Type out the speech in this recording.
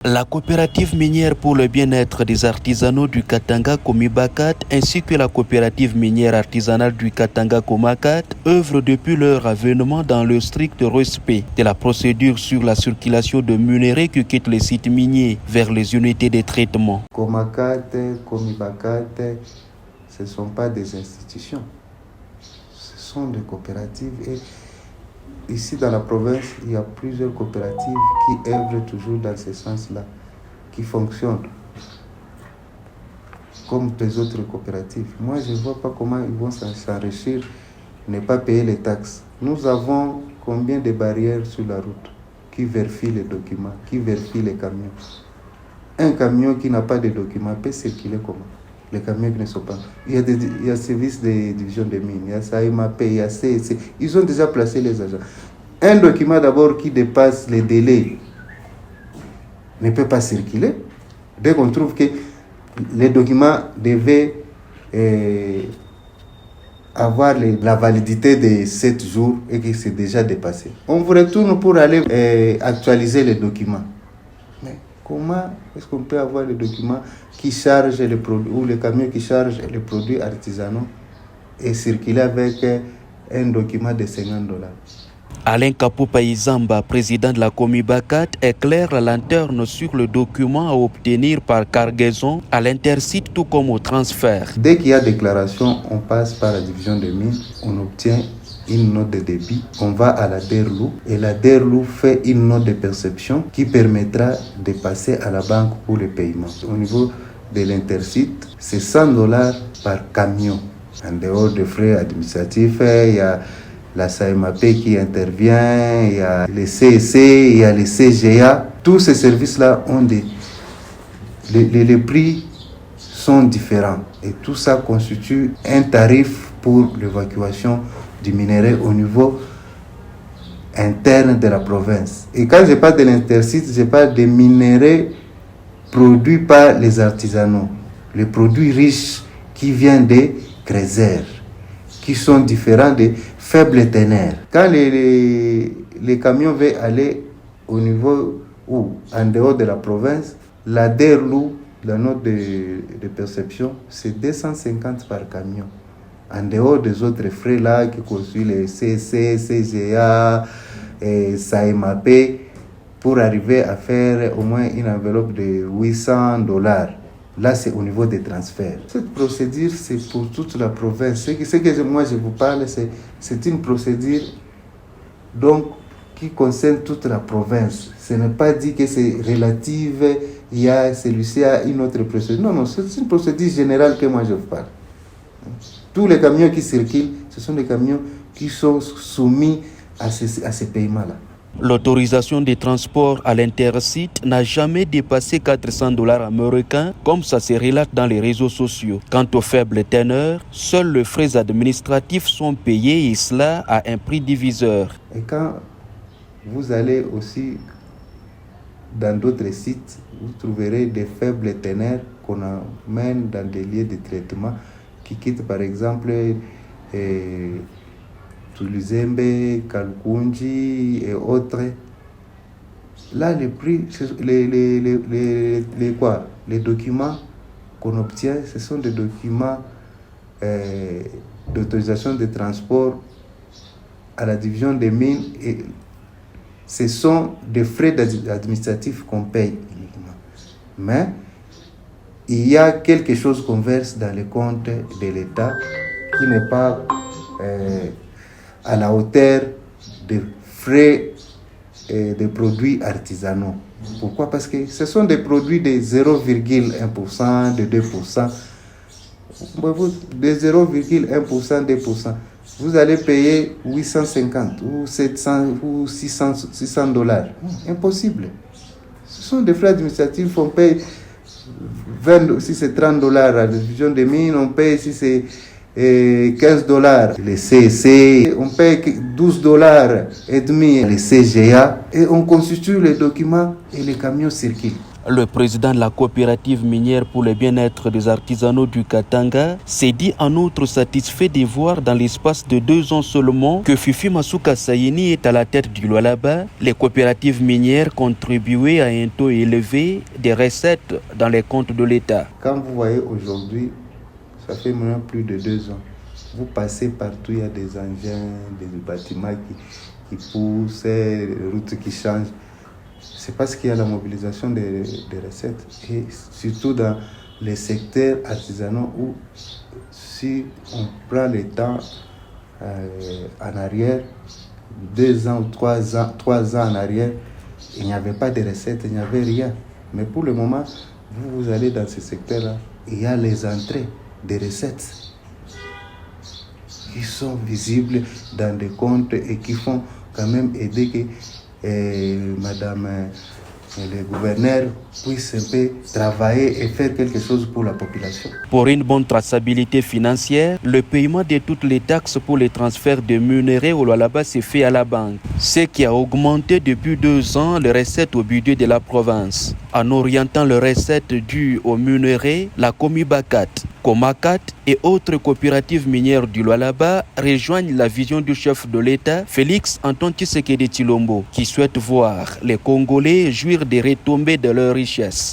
La coopérative minière pour le bien-être des artisanaux du Katanga Komibakat ainsi que la coopérative minière artisanale du Katanga Komakat œuvrent depuis leur avènement dans le strict respect de la procédure sur la circulation de minerais qui quittent les sites miniers vers les unités de traitement. Komakat, Komibakat, ce ne sont pas des institutions, ce sont des coopératives et ici dans la province, il y a plusieurs coopératives qui œuvrent toujours dans ce sens-là, qui fonctionnent comme les autres coopératives. Moi, je ne vois pas comment ils vont s'enrichir, ne pas payer les taxes. Nous avons combien de barrières sur la route qui vérifient les documents, qui vérifient les camions. Un camion qui n'a pas de documents peut circuler comment? Les camions qui ne sont pas. Il y a service de division des mines, il y a SAIMAP, il y a CEC. Ils ont déjà placé les agents. Un document d'abord qui dépasse les délais ne peut pas circuler. Dès qu'on trouve que les documents devaient avoir la validité de 7 jours et que c'est déjà dépassé. On vous retourne pour aller actualiser les documents. Mais comment est-ce qu'on peut avoir les documents qui chargent les produits ou les camions qui chargent les produits artisanaux et circuler avec un document de $50? Alain Kapoupa Izamba, président de la Komibakat, éclaire la lanterne sur le document à obtenir par cargaison à l'intercite tout comme au transfert. Dès qu'il y a déclaration, on passe par la division des mines, on obtient une note de débit, on va à la DERLU et la DERLU fait une note de perception qui permettra de passer à la banque pour le paiement. Au niveau de l'intercite, c'est $100 par camion. En dehors des frais administratifs, il y a la SAIMAP qui intervient, il y a les CEC, il y a les CGA. Tous ces services-là ont les prix sont différents et tout ça constitue un tarif pour l'évacuation du minerai au niveau interne de la province. Et quand je parle de l'intercite, je parle des minéraux produits par les artisanaux, les produits riches qui viennent des crésers, qui sont différents des faibles ténèbres. Quand les camions veulent aller au niveau ou en dehors de la province, la DERLU, la note de perception, c'est 250 par camion. En dehors des autres frais là qui constituent les CC, CGA, SAIMAP, pour arriver à faire au moins une enveloppe de $800. Là, c'est au niveau des transferts. Cette procédure, c'est pour toute la province. Ce que moi je vous parle, c'est une procédure donc, qui concerne toute la province. Ce n'est pas dit que c'est relative, il y a celui-ci a une autre procédure. Non, c'est une procédure générale que moi je vous parle. Tous les camions qui circulent, ce sont des camions qui sont soumis à ces paiements-là. L'autorisation des transports à l'intercite n'a jamais dépassé $400 américains, comme ça se relate dans les réseaux sociaux. Quant aux faibles teneurs, seuls les frais administratifs sont payés et cela à un prix diviseur. Et quand vous allez aussi dans d'autres sites, vous trouverez des faibles teneurs qu'on amène dans des lieux de traitement qui quittent par exemple Tulizembe, Kalkunji et autres. Là, les prix, les documents qu'on obtient, ce sont des documents d'autorisation de transport à la division des mines et ce sont des frais administratifs qu'on paye uniquement. Mais il y a quelque chose qu'on verse dans les comptes de l'État qui n'est pas à la hauteur des frais des produits artisanaux. Pourquoi? Parce que ce sont des produits de 0,1%, de 2%. De 0,1%, 2%. Vous allez payer 850 ou 700 ou $600. Impossible. Ce sont des frais administratifs. On paye 20, si c'est $30 à la division des mines, on paye si c'est et 15 $, les CC, on paye 12 et demi les CGA et on constitue les documents et les camions circulent. Le président de la coopérative minière pour le bien-être des artisanaux du Katanga s'est dit en outre satisfait de voir dans l'espace de 2 ans seulement que Fifi Masuka Sayeni est à la tête du Lualaba. Les coopératives minières contribuaient à un taux élevé des recettes dans les comptes de l'État. Quand vous voyez aujourd'hui, ça fait maintenant plus de 2 ans. Vous passez partout, il y a des engins, des bâtiments qui poussent, des routes qui changent. C'est parce qu'il y a la mobilisation des recettes et surtout dans les secteurs artisanaux où si on prend le temps en arrière, 2 ans ou 3 ans en arrière, il n'y avait pas de recettes, il n'y avait rien. Mais pour le moment, vous allez dans ces secteurs-là, il y a les entrées des recettes qui sont visibles dans des comptes et qui font quand même aider que Madame le gouverneur puisse un peu travailler et faire quelque chose pour la population. Pour une bonne traçabilité financière, le paiement de toutes les taxes pour les transferts de minerais au Lualaba s'est fait à la banque, ce qui a augmenté depuis 2 ans les recettes au budget de la province. En orientant les recettes dues aux minerais, la Comibacat, Comacat et autres coopératives minières du Lualaba rejoignent la vision du chef de l'État, Félix Antoine Tshisekedi Tshilombo, qui souhaite voir les Congolais jouir des retombées de leur richesse.